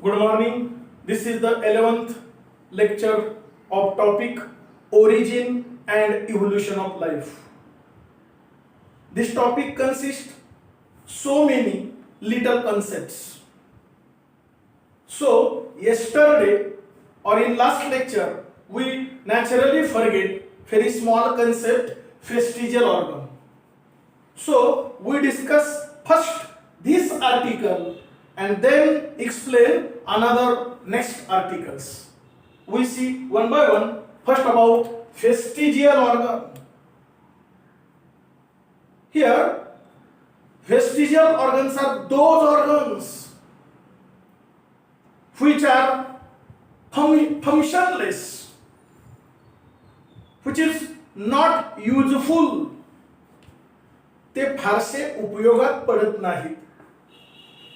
Good morning. This is the 11th lecture of topic Origin and Evolution of Life. This topic consists so many little concepts. So yesterday or in last lecture we naturally forget very small concept vestigial organ. So we discuss first this article and then explain another next articles. We see one by one. First about vestigial organ. Here vestigial organs are those organs which are functionless, which is not useful. ते फारसे उपयोगात पडत नाहीत,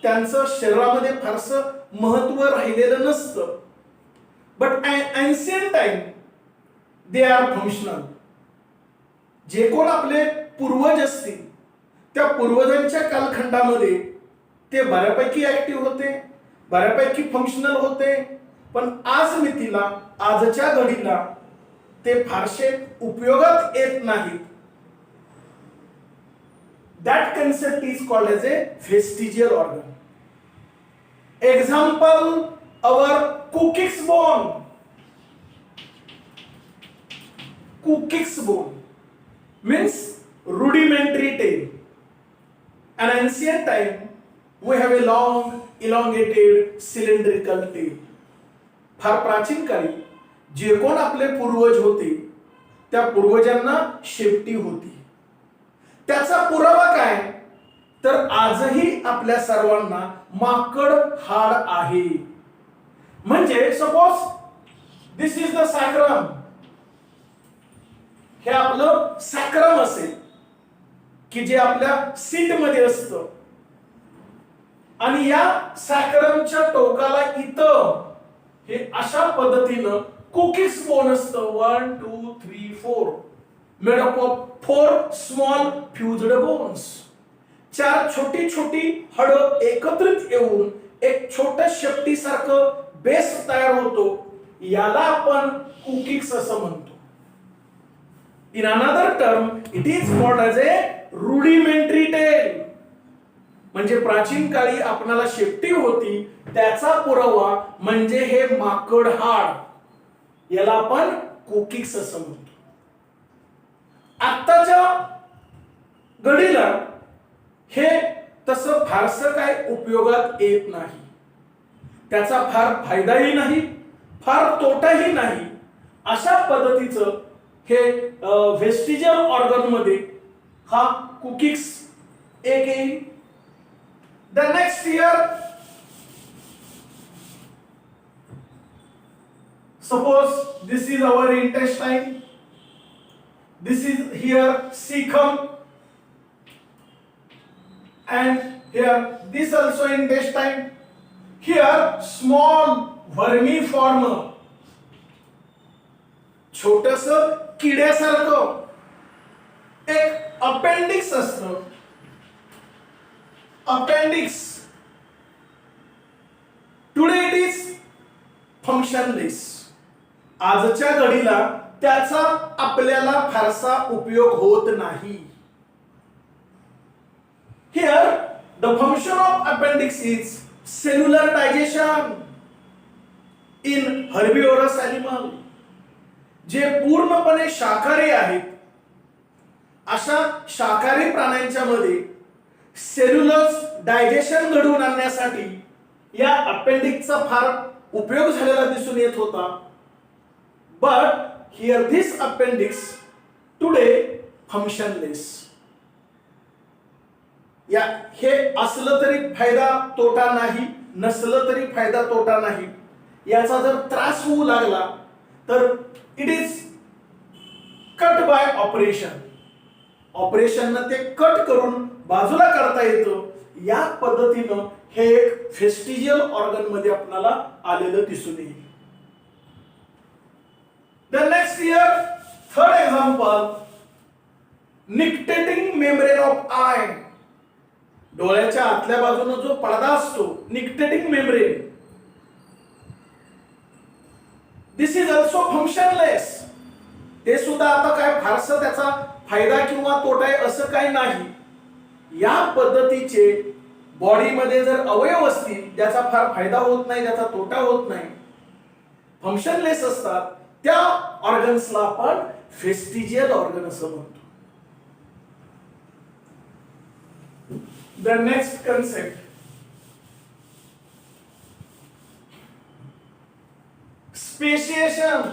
त्यांचं शरीरामध्ये फारसं महत्व राहिलेलं नसतं. But ancient time they are functional. जे कोण आपले पूर्वज असतील त्या पूर्वजांच्या कालखंडामध्ये ते बऱ्यापैकी ऍक्टिव्ह होते, बऱ्यापैकी फंक्शनल होते. पण आज मितीला आजच्या घडीला ते फारसे उपयोगात येत नाहीत. That concept is called as a vestigial organ. Example, our Cookie's bone. Cookie's bone means rudimentary tail. In ancient time, we have a long, elongated, cylindrical tail. फार प्राचीन काळी जे कोण आपले पूर्वज होते त्या पूर्वजांना शेपटी होती. त्याचा पुरावा काय, तर आजही आपल्या सर्वांना माकड हाड आहे. म्हणजे सपोज दिस इज द सॅक्रम. हे आपलं सॅक्रम असेल की जे आपल्या सीट मध्ये असतं आणि या सॅक्रमच्या टोकाला इथं हे अशा पद्धतीनं कुकीज बोन असतं. 1 2 3 4 made up of 4 small fused bones. चार छोटी छोटी हाडं एकत्रित येऊन एक छोट्या शेपटी सारखं बेस तयार होतो. याला आपण कुकीज असं म्हणतो. In another term it is called as a rudimentary tail. म्हणजे प्राचीन काळी आपणाला शेपटी होती त्याचा पुरावा म्हणजे हे माकड हाड. याला आपण कुकीज असं म्हणतो. आत्ताच्या घडीला हे तसं फारसं काय उपयोगात येत नाही. त्याचा फार फायदाही नाही, फार तोटाही नाही. अशा पद्धतीचं हे व्हेस्टिजियल ऑर्गन मध्ये हा कुकीज एक येईल. The next year suppose this is our intestine. This is here cecum and here this also intestine. Here small vermiform, छोटस किड्यासारखं एक अपेंडिक्स असतं. Appendix today it is functionless. आजच्या घडीला त्याचा आपल्याला फारसा उपयोग होत नाही. Here the function of appendix is cellular digestion in herbivorous animal. जे पूर्णपणे शाकाहारी आहेत अशा शाकाहारी प्राण्यांच्या मध्ये सेल्युलर डायजेशन घडवून आणण्यासाठी या अपेंडिक्सचा फार उपयोग झालेला दिसून येत होता. But here this appendix today functionless. या हे असलं तरी फायदा तोटा नाही, नसलं तरी फायदा तोटा नाही. याचा जर त्रास होऊ लागला तर it is cut by operation. ऑपरेशननं ते कट करून बाजूला करता येतं. या पद्धतीनं हे एक व्हेस्टिजियल ऑर्गन मध्ये आपल्याला आलेलं दिसून येईल. The next year, third example, nictitating membrane of eye. डोळ्याच्या आतल्या बाजूने जो पडदा असतो nictitating membrane this is also फंक्शनलेस. ते सुद्धा आता काय फारसं त्याचा फायदा किंवा तोटा आहे असं काही नाही. या पद्धतीचे बॉडीमध्ये जर अवयव असतील ज्याचा फार फायदा होत नाही, ज्याचा तोटा होत नाही, फंक्शनलेस असतात, त्या ऑर्गन्सला आपण फेस्टिजियल ऑर्गन असं म्हणतो. The next concept, speciation.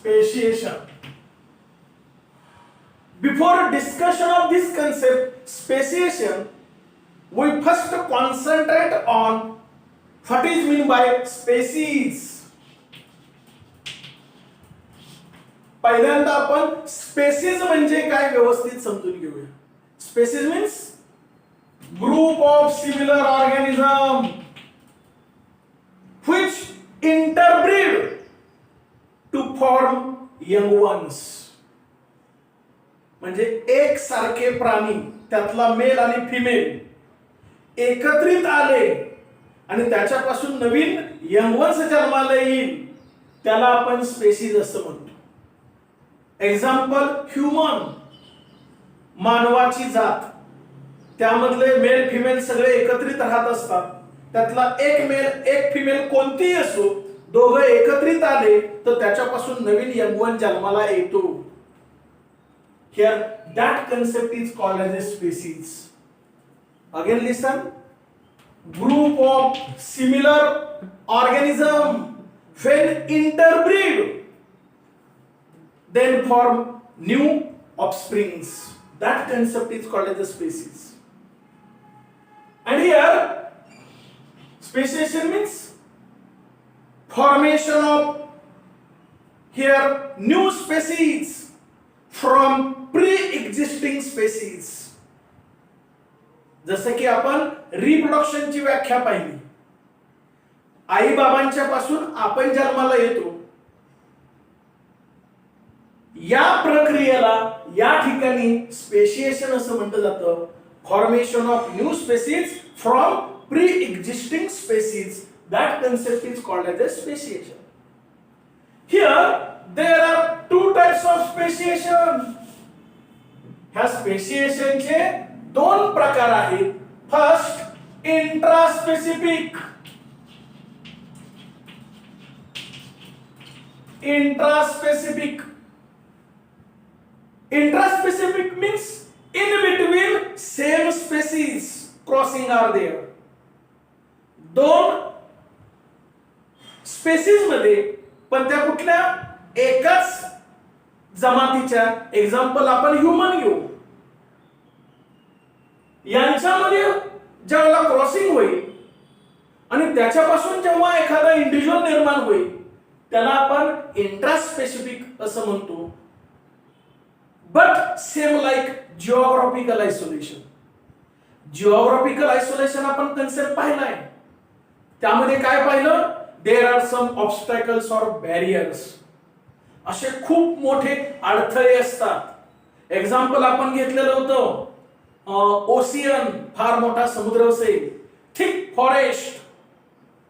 Speciation. Before discussion of this concept, speciation, we first concentrate on what is meant by species. पहिल्यांदा आपण स्पेसीज म्हणजे काय व्यवस्थित समजून घेऊया. Species means group of similar organism which interbreed to form young ones. म्हणजे एक सारखे प्राणी, त्यातला मेल आणि फिमेल एकत्रित आले आणि त्याच्यापासून नवीन यंग वन्स जन्माला येईल, त्याला आपण स्पेसीज असं म्हणतो. एक्झाम्पल, ह्युमन, मानवाची जात, त्यामधले मेल फिमेल सगळे एकत्रित राहत असतात. त्यातला एक मेल एक फिमेल कोणतीही असो, दोघं एकत्रित आले तर त्याच्यापासून नवीन यंग वन जन्माला येतो. Here that concept is called as a species. Again listen, group of similar organism when interbreed then form new offsprings. That concept is called as a species. And here speciation means formation of here new species from pre-existing species. जसं की आपण रिप्रोडक्शनची व्याख्या पाहिली, आई बाबांच्या पासून आपण जन्माला येतो, या प्रक्रियेला या ठिकाणी स्पेशिएशन असं म्हटलं जातं. Formation of new species from pre existing species, that concept is called as a speciation. Here there are two types of speciation. ह्या स्पेशिएशन चे दोन प्रकार आहेत. First, intraspecific. Intraspecific. Intraspecific means in between same species crossing are there. दोन species मध्ये पण त्या कुठल्या एकाच जमातीच्या, एक्झाम्पल आपण ह्युमन घेऊ, यांच्यामध्ये जेव्हा क्रॉसिंग होईल आणि त्याच्यापासून जेव्हा एखादा इंडिव्हिज्युअल निर्माण होईल त्याला आपण इंट्रास्पेसिफिक असं म्हणतो. But same like geographical isolation. Geographical isolation आपण कन्सेप्ट पाहिलाय, त्यामध्ये काय पाहिलं, देर आर सम ऑब्स्टॅकल्स और बॅरियर्स. असे खूप मोठे अडथळे असतात. एक्झाम्पल आपण घेतलेलं होतं ओशियन, फार मोठा समुद्र असेल, thick forest,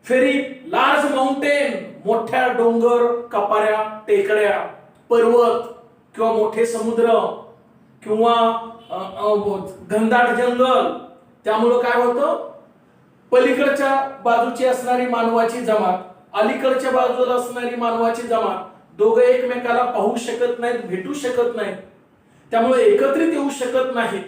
very large mountain, मोठ्या डोंगर, कपाऱ्या, टेकड्या, पर्वत किंवा मोठे समुद्र किंवा घनदाट जंगल. त्यामुळे काय होतं, पलीकडच्या बाजूची असणारी मानवाची जमात, अलीकडच्या बाजूला असणारी मानवाची जमात, दोघे एकमेकाला पाहू शकत नाहीत, भेटू शकत नाहीत, त्यामुळे एकत्रित येऊ शकत नाहीत,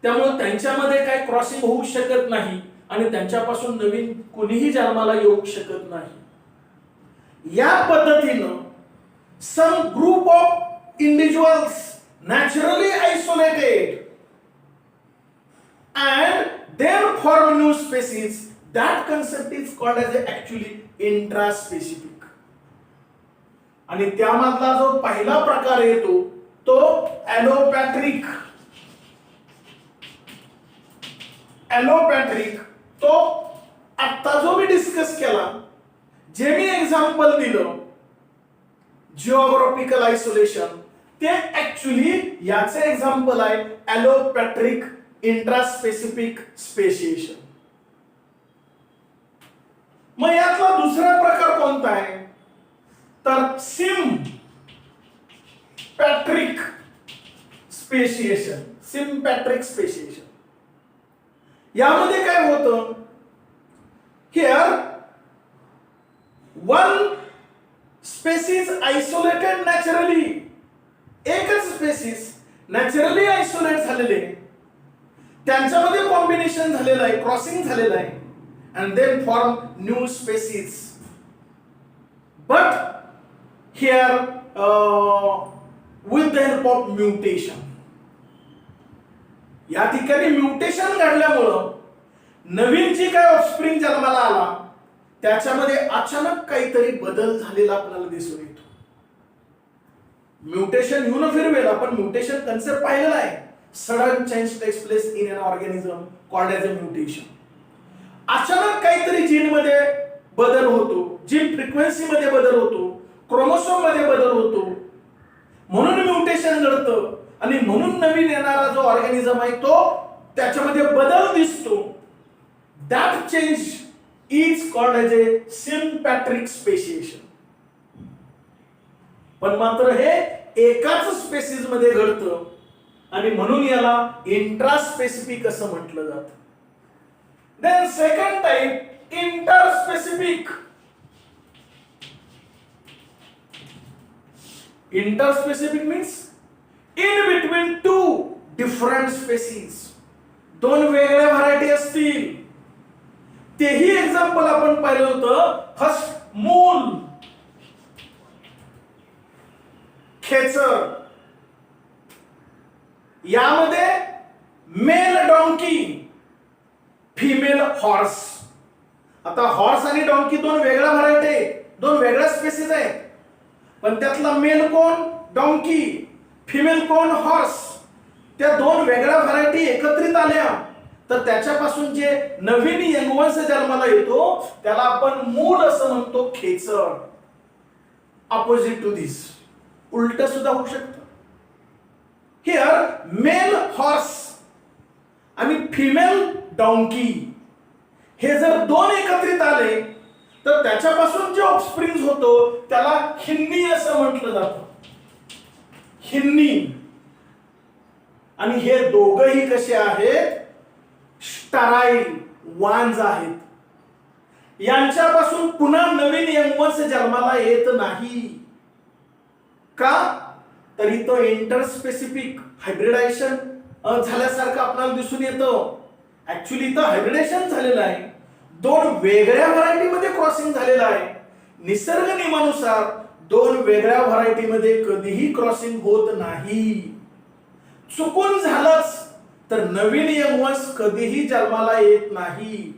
त्यामुळे त्यांच्यामध्ये काय क्रॉसिंग होऊ शकत नाही आणि त्यांच्यापासून नवीन कुणीही जन्माला येऊ शकत नाही. या पद्धतीनं some group of individuals naturally isolated and then form new species. That concept is called as actually intraspecific. आणि त्यामधला जो पहिला प्रकार येतो तो ॲलोपॅट्रिक. ॲलोपॅट्रिक तो आता जो मी डिस्कस केला, जे मी एक्झाम्पल दिलं जिओग्राफिकल आयसोलेशन, ते ऍक्च्युली याचे एक्झाम्पल आहे ॲलोपॅट्रिक इंट्रास्पेसिफिक स्पेशिएशन. मग यातला दुसरा प्रकार कोणता आहे, तर सिम्पॅट्रिक स्पेसिएशन. सिम्पॅट्रिक स्पेसिएशन यामध्ये काय होतं, here one spaces isolated naturally, एकच स्पेसिस नॅचरली आयसोलेट झालेले, त्यांच्यामध्ये कॉम्बिनेशन झालेलं आहे, क्रॉसिंग झालेलं आहे, and then form new species. But here with the help of mutation, या ठिकाणी म्युटेशन घडल्यामुळं नवीन जी काय ऑफस्प्रिंग जन्माला आला त्याच्यामध्ये अचानक काहीतरी बदल झालेला आपल्याला दिसून येतो. म्युटेशन येऊन फिरवेल, आपण म्युटेशन कन्सेप्ट पाहिलेला आहे. Sudden change takes place in an organism called as a mutation. अचानक काहीतरी जीन मध्ये बदल होतो, जीन फ्रिक्वेन्सी मध्ये बदल होतो, क्रोमोसोम मध्ये बदल होतो, म्हणून म्युटेशन घडतं आणि म्हणून नवीन येणारा जो ऑर्गॅनिझम आहे तो त्याच्यामध्ये बदल दिसतो. That change is called as a sympatric speciation. पण मात्र हे एकाच स्पेसिस मध्ये घडतं आणि म्हणून याला इंट्रास्पेसिफिक असं म्हटलं जातं. Then second type, interspecific. Interspecific means in between two different species. दोन वेगळ्या व्हरायटी असतील, तेही एक्झाम्पल आपण पाहिलं होतं. फर्स्ट मूल, खेचर, यामध्ये मेल डॉंकी, फिमेल हॉर्स. आता हॉर्स आणि डॉंकी दोन वेगळ्या व्हरायटी आहेत, दोन वेगळ्या स्पेसिस आहेत, पण त्यातला मेल कोण डॉंकी, फिमेल कोण हॉर्स. त्या दोन वेगळ्या व्हरायटी एकत्रित आल्या तर त्याच्यापासून जे नवीन यंगवंश जन्माला येतो त्याला आपण मूल असं म्हणतो, खेचर. अपोजिट टू दिस, उलट सुद्धा होऊ शकतं. हिअर मेल हॉर्स आणि फिमेल डॉंकी हे जर दोन एकत्रित आले तर त्याच्यापासून जे ऑफस्प्रिंग होतो त्याला हिन्नी असं म्हटलं जातं, हिन्नी. आणि हे दोघही कसे आहेत, स्टराईल, वांज आहेत. यांच्यापासून पुन्हा नवीन यंगवंश जन्माला येत नाही. का, तर इथं इंटरस्पेसिफिक हायब्रिडायझेशन झाल्यासारखं आपल्याला दिसून येतं. ऍक्च्युली इथं हायब्रिडेशन झालेलं आहे, दोन वेगळ्या व्हरायटीमध्ये क्रॉसिंग झालेलं आहे. निसर्ग नियमानुसार दोन वेगळ्या व्हरायटीमध्ये कधीही क्रॉसिंग होत नाही. चुकून झालंच तर नवीन यंगवंश कधीही जन्माला येत नाही.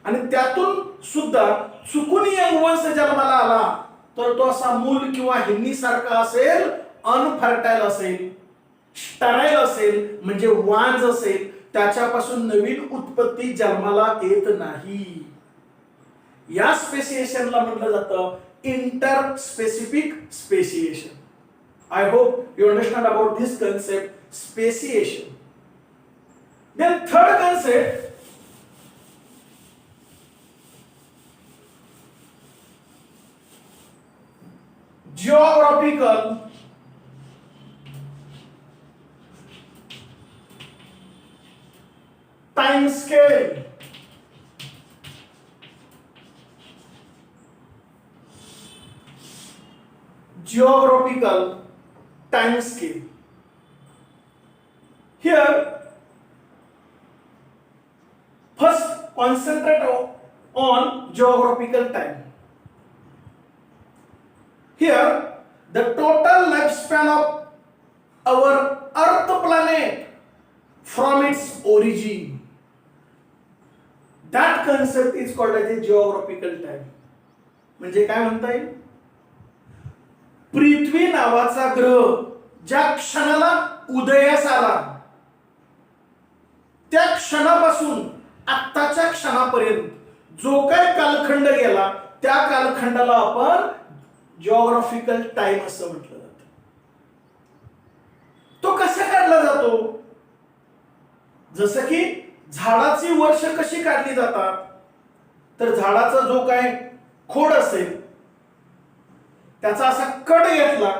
आणि त्यातून सुद्धा चुकून यंगवंश जन्माला आला तर तो असा मूल किंवा हिन्नी सारखा असेल, अनफर्टाईल असेल, स्टराईल असेल, म्हणजे वांज असेल, त्याच्यापासून नवीन उत्पत्ती जन्माला येत नाही. या स्पेसिएशनला म्हटलं जातं interspecific speciation. I hope you understand about this concept, speciation. Then third concept, geographical time scale. Geographical time scale. Here, first concentrate on geographical time. Here, the total lifespan of our Earth planet from its origin. That concept is called as a geographical time. म्हणजे काय म्हणता येईल, पृथ्वी नावाचा ग्रह ज्या क्षणाला उदयास आला त्या क्षणापासून आत्ताच्या क्षणापर्यंत जो काय कालखंड गेला त्या कालखंडाला आपण जिओग्राफिकल टाइम असं म्हटलं जातं. तो कसा काढला जातो, जसं की झाडाची वर्ष कशी काढली जातात, तर झाडाचा जो काय खोड असेल त्याचा असा कट घेतला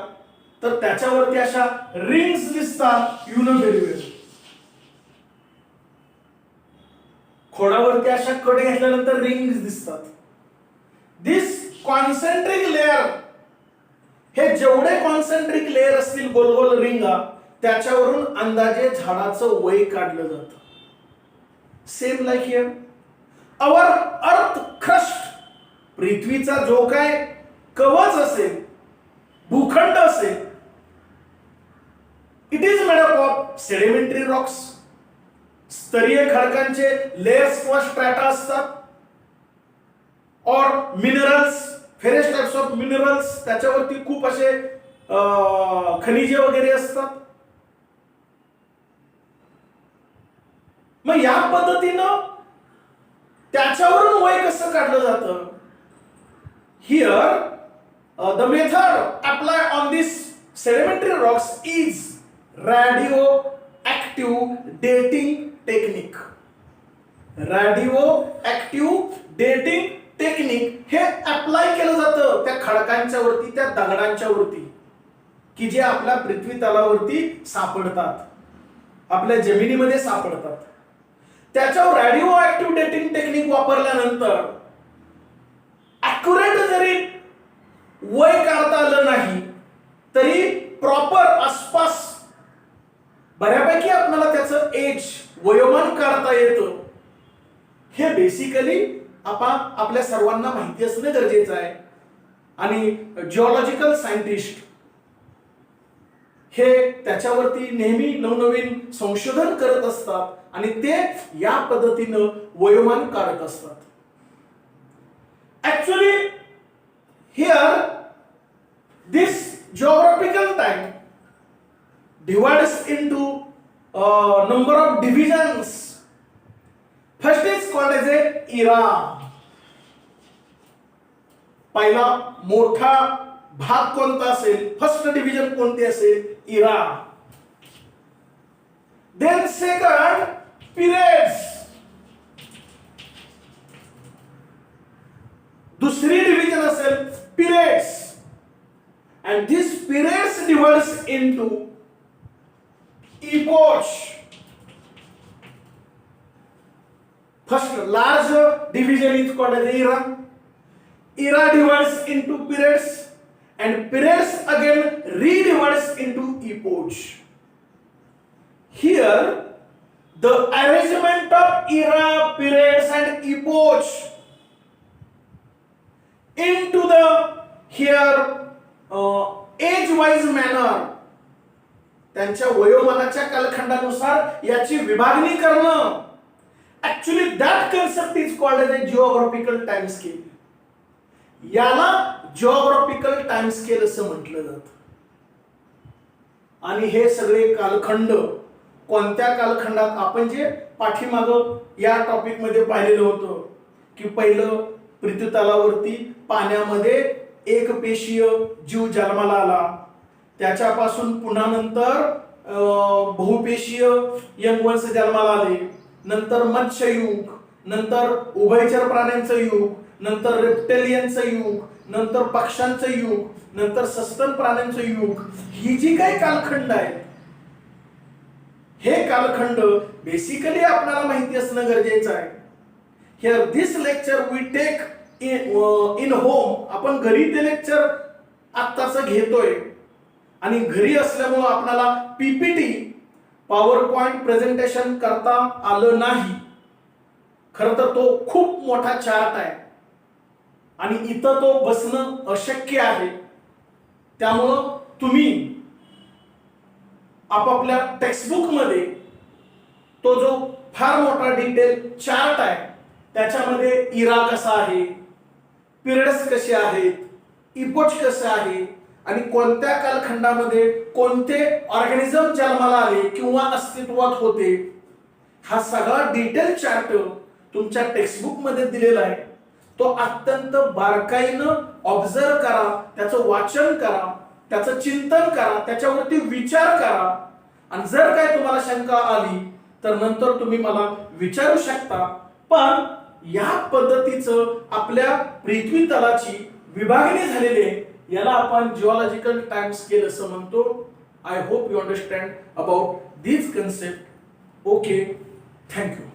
तर त्याच्यावरती अशा रिंग्स दिसतात युनिव्हेरिएबल. खोडावरती अशा कट घेतल्यानंतर रिंग्स दिसतात. दिस कॉन्सेंट्रिक लेअर, हे जेवढे कॉन्सेंट्रिक लेअर असतील गोल गोल रिंगा त्याच्यावरून अंदाजे झाडाचं वय काढलं जातं. Same like here our earth crust, पृथ्वीचा जो काय कवच असेल, भूखंड असेल, it is made up of sedimentary Roxx, स्तरीय खडकांचे लेयर्स किंवा स्ट्रॅटा असतात, और minerals, ferrous types of minerals, त्याच्यावरती खूप असे खनिजे वगैरे असतात. मग या पद्धतीनं त्याच्यावरून वय कसं काढलं जातं. Here the method apply on this sedimentary Roxx is radio active dating technique. Radio active dating technique हे अप्लाय केलं जातं त्या खडकांच्या वरती, त्या दगडांच्या वरती की जे आपल्या पृथ्वी तलावरती सापडतात, आपल्या जमिनीमध्ये सापडतात. त्याच्यावर रेडिओ ऍक्टिव्ह डेटिंग टेक्निक वापरल्यानंतर ऍक्युरेट जरी वय काढता आलं नाही तरी प्रॉपर आसपास बऱ्यापैकी आपल्याला त्याचं एज, वयोमान काढता येतं. हे बेसिकली आपल्या सर्वांना माहिती असणं गरजेचं आहे. आणि जिओलॉजिकल सायंटिस्ट हे त्याच्यावरती नेहमी नवनवीन संशोधन करत असतात आणि ते या पद्धतीनं वयोमान काढत असतात. Actually here this geographical time divides into a number of divisions. First is called as a era. पहिला मोठा भाग कोणता असेल, फर्स्ट डिव्हिजन कोणते असेल, इरा. देन सेकंड पिरियड्स, दुसरी डिव्हिजन असेल periods. and these periods divides into epochs. First large division is called as era. Era divides into periods and periods again redivides into epochs. Here the arrangement of era, periods and epochs into the here age wise manner, त्यांच्या वयोमानाच्या कालखंडानुसार याची विभागणी करणं. Actually that concept is called as a geographical time scale. याला geographical time scale असं म्हटलं जातं. आणि हे सगळे कालखंड कोणत्या कालखंडात, आपण जे पाठीमागं या टॉपिक मध्ये पाहिलेलं होतं की पहिलं पृथ्वी तलावरती पाण्यामध्ये एक पेशीय जीव जन्माला आला, त्याच्यापासून पुन्हा नंतर बहुपेशीय यंगवंश जन्माला आले, नंतर मत्स्ययुग, नंतर उभयचर प्राण्यांचं युग, नंतर रेप्टेलियनचं युग, नंतर पक्ष्यांचं युग, नंतर सस्तन प्राण्यांचं युग. ही जी काही कालखंड आहे हे कालखंड बेसिकली आपल्याला माहिती असणं गरजेचं आहे. Here this lecture we take in home. आपण घरी ते लेक्चर आत्ताच घेतोय आणि घरी असल्यामुळे आपल्याला पीपीटी पॉवर पॉइंट प्रेझेंटेशन करता आलं नाही. खरं तर तो खूप मोठा चार्ट आहे आणि इथं तो बसणं अशक्य आहे. त्यामुळं तुम्ही आपापल्या टेक्स्टबुक मध्ये तो जो फार मोठा डिटेल चार्ट आहे त्याच्यामध्ये इरा कसा आहे, पिरियड्स कसे आहेत, इपोच कसे आहे आणि कोणत्या कालखंडामध्ये कोणते ऑर्गॅनिझम जन्माला आले किंवा अस्तित्वात होते, हा सगळा डिटेल चार्ट तुमच्या टेक्स्टबुक मध्ये दिलेला आहे. तो अत्यंत बारकाईनं ऑब्झर्व करा, त्याचं वाचन करा, त्याचं चिंतन करा, त्याच्यावरती विचार करा. आणि जर काय तुम्हाला शंका आली तर नंतर तुम्ही मला विचारू शकता. पण या पद्धतीचं आपल्या पृथ्वी तलाची विभागणी झालेली आहे, याला आपण जिओलॉजिकल टाइम स्केल असं म्हणतो. I hope you understand about this concept. Okay, thank you.